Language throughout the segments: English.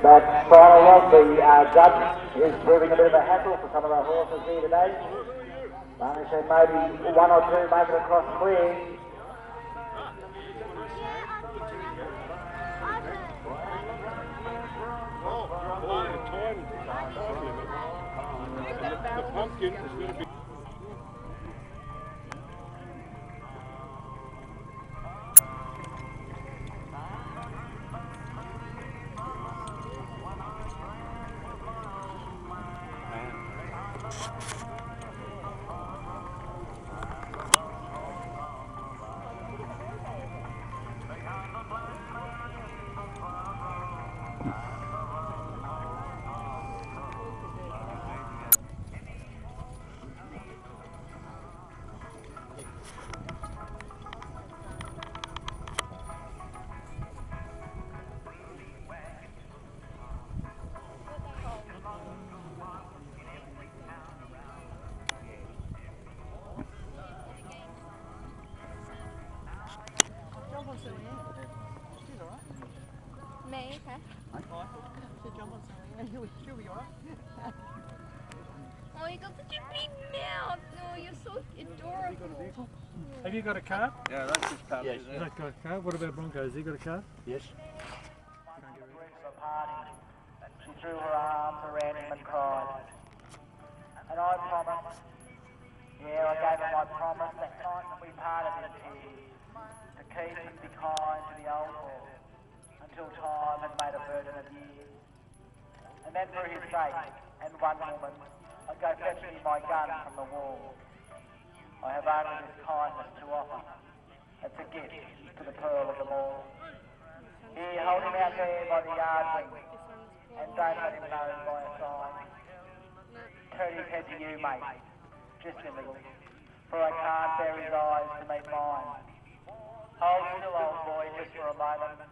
That final of the judge is proving a bit of a hassle for some of our horses here today. Only seen maybe one or two make it across clear. The pumpkin is going to be... Me, okay? She'll be alright. Oh, you got such a big mouth. Oh, you're so adorable. Have you got a card? Yeah, that's his card. Yes. Has that got a card? What about Broncos? Has he got a card? Yes. She threw her arms around him and cried. And I promised, I gave her my promise that night that we parted in tears, to keep and be kind to the old horse until time had made a burden of years. And then for his sake, and one woman, I'd go fetch me my gun from the wall. I have only this kindness to offer. It's a gift to the pearl of them all. Here, hold him out there by the yard wing, and don't let him know by a sign. Turn his head to you, mate, just a little, for I can't bear his eyes to meet mine. Hold still, old boy, just for a moment.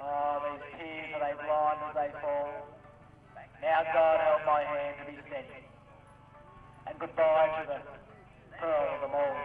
Oh, these tears, are they blind as they fall? Now God help my hand to be steady. And goodbye to the pearl of them all.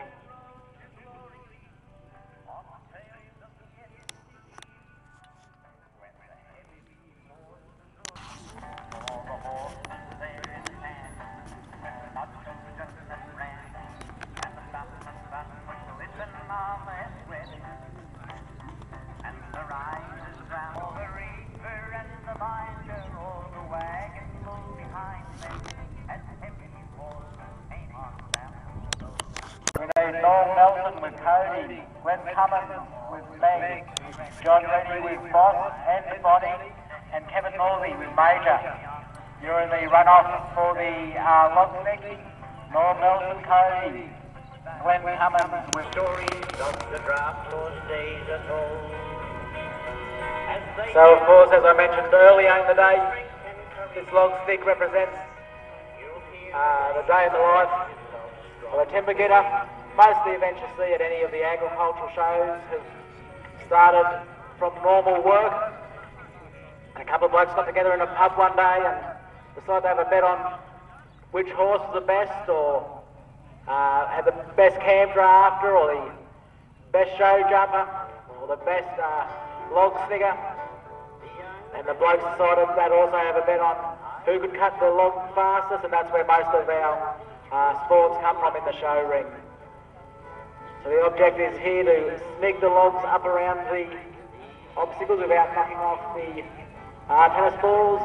Norm Nelson with Cody, Glenn Cummins with Meg, John Reddy with Boss and Bonnie, and Kevin Northey with Major. You're in the runoff for the log snigging. Norm Nelson, Cody, Glenn Cummins with Stories of the draft horse days are told. So of course, as I mentioned earlier in the day, this log stick represents the day in the life of a timber getter. Most of the events you see at any of the agricultural shows have started from normal work. And a couple of blokes got together in a pub one day and decided to have a bet on which horse was the best, or had the best cam drafter, or the best show jumper, or the best log snigger. And the blokes decided they'd also have a bet on who could cut the log fastest, and that's where most of our sports come from in the show ring. So the objective is here to snig the logs up around the obstacles without knocking off the tennis balls.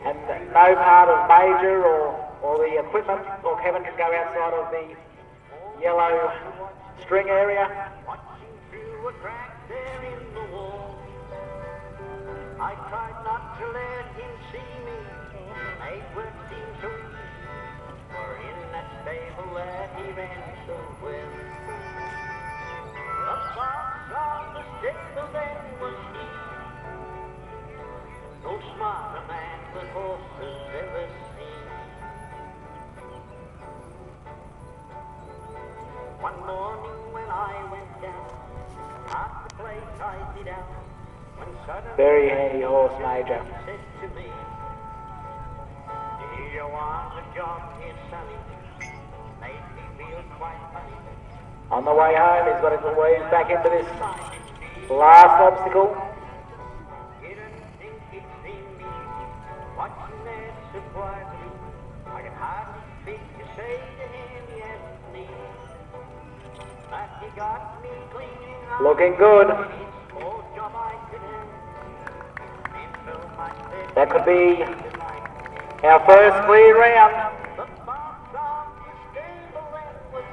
And no part of Major or the equipment or Kevin can go outside of the yellow string area. I tried not to let him see me. I worked him so for in that stable that he ran so well. The boss of the stable then was he. No smarter man the horses ever seen. One morning when I went down, half the place I did out. Very handy horse, Major. Said to me, "Do you there was a job here, Sonny, made me feel quite funny. On the way home, he's got to weave back into this last obstacle. Didn't think he'd seen me, watching that surprised me. I could hardly speak to say to him yes, please. But he got me cleaning up. Looking good. Small job I could do. And so my bed That could be our first clear round. the box on his table and was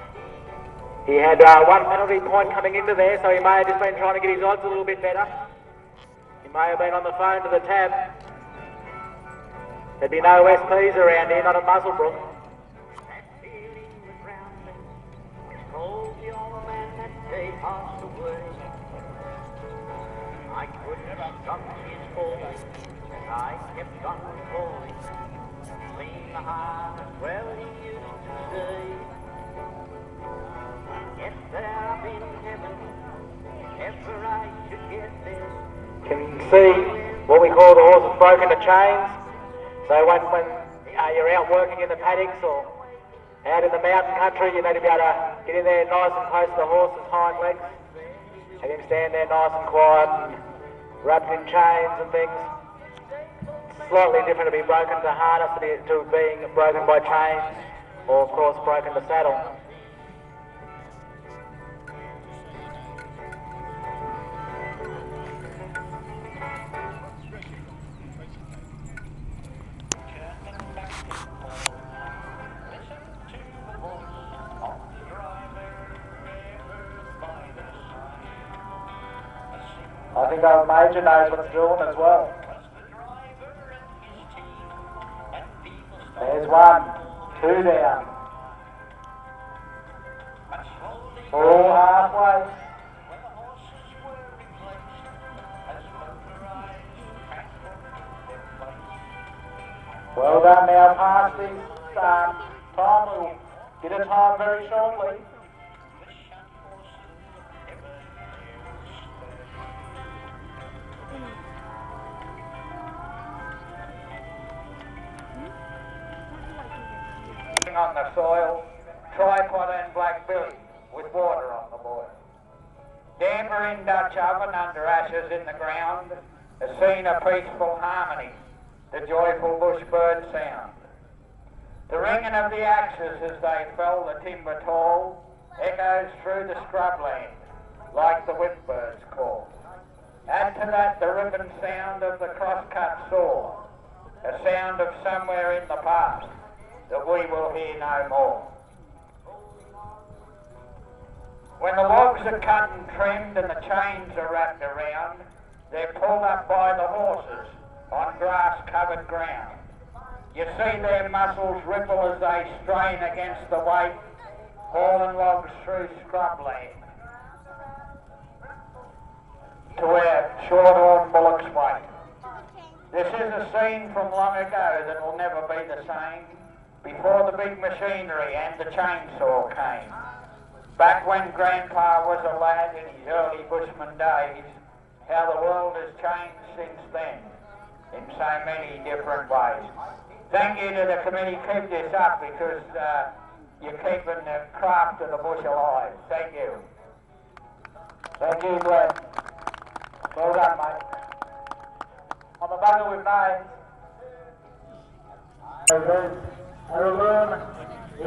He had one penalty point coming into there, so he may have just been trying to get his odds a little bit better. He may have been on the phone to the tab. There'd be no SPs around here, not at Muswellbrook. that feeling was roundless. I told the old man that day passed away. I couldn't stop his falling, and I kept on falling. Clean the heart, well he used to say. Get there up in heaven, if ever I should get there. Can see what we call the horses broken to chains. So when you're out working in the paddocks or out in the mountain country, you need to be able to get in there nice and close to the horse's hind legs. Have him stand there nice and quiet and wrapped in chains and things. It's slightly different to be broken to harness to being broken by chains or of course broken to saddle. I think our major knows what it's doing as well. There's 1, 2 down. All halfway. Well done now, past this time. We'll get a time very shortly. On the soil, tripod and black billy with water on the boil. Damper in Dutch oven under ashes in the ground, a scene of peaceful harmony, the joyful bush bird sound. The ringing of the axes as they fell the timber tall echoes through the scrubland like the whipbird's call. Add to that the ribbon sound of the cross-cut saw, a sound of somewhere in the past that we will hear no more. When the logs are cut and trimmed and the chains are wrapped around, they're pulled up by the horses on grass-covered ground. You see their muscles ripple as they strain against the weight, hauling logs through scrubland to where short-horn bullocks wait. This is a scene from long ago that will never be the same, before the big machinery and the chainsaw came. Back when Grandpa was a lad in his early bushman days, how the world has changed since then in so many different ways. Thank you to the committee. Keep this up because you're keeping the craft of the bush alive. Thank you. Thank you, Glenn. Well done, mate. On the bugger with names. I will learn the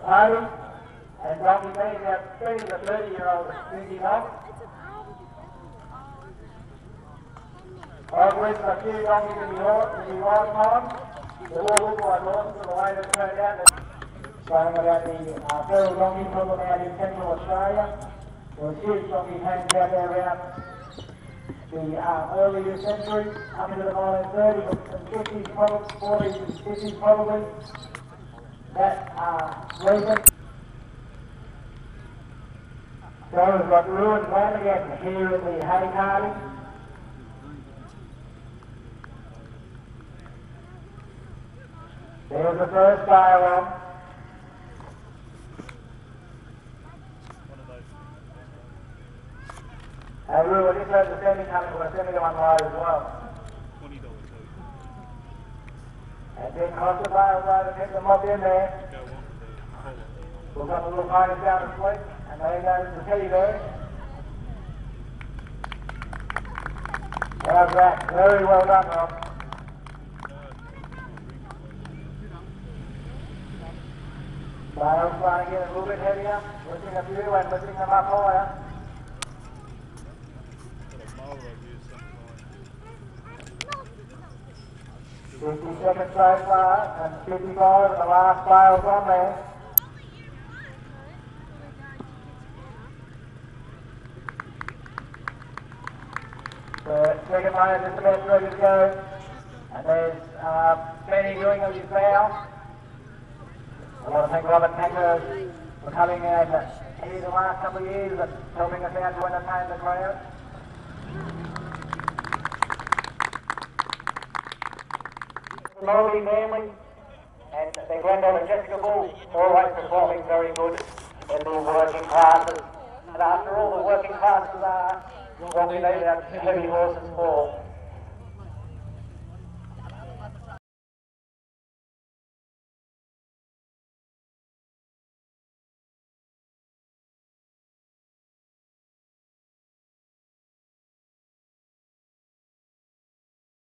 pony and donkey being about 20 to 30-year-old stinky dog. I've ridden a few donkeys in the lifetime. They all look like horses the way they've turned out. Saying about the feral donkey problem out in Central Australia. There was huge donkey hangs out there around the earlier century, up into the 1930s and 50s, probably 40s and 50s probably. That region. So we've got ruined land again here at the hay carting. There's the first dial on. And we will just have the semi coming to a semi on live as well. And then cross the bales over, get them up in there. We've got the little ponies down to sleep, and there goes the Heliers. How's that? Very well done, Rob. Bales trying to get a little bit heavier, lifting a few and lifting them up higher. 50 seconds so far, and 55 of the last bales on there. The second one is just about ready to go, and there's Benny doing his bow. I want to thank Robert Packer for coming in here the last couple of years and helping us out to entertain the crowd. The Northey family and their granddaughter Jessica Bull, always performing very good in the working classes. And after all the working classes are what we need our heavy horses for.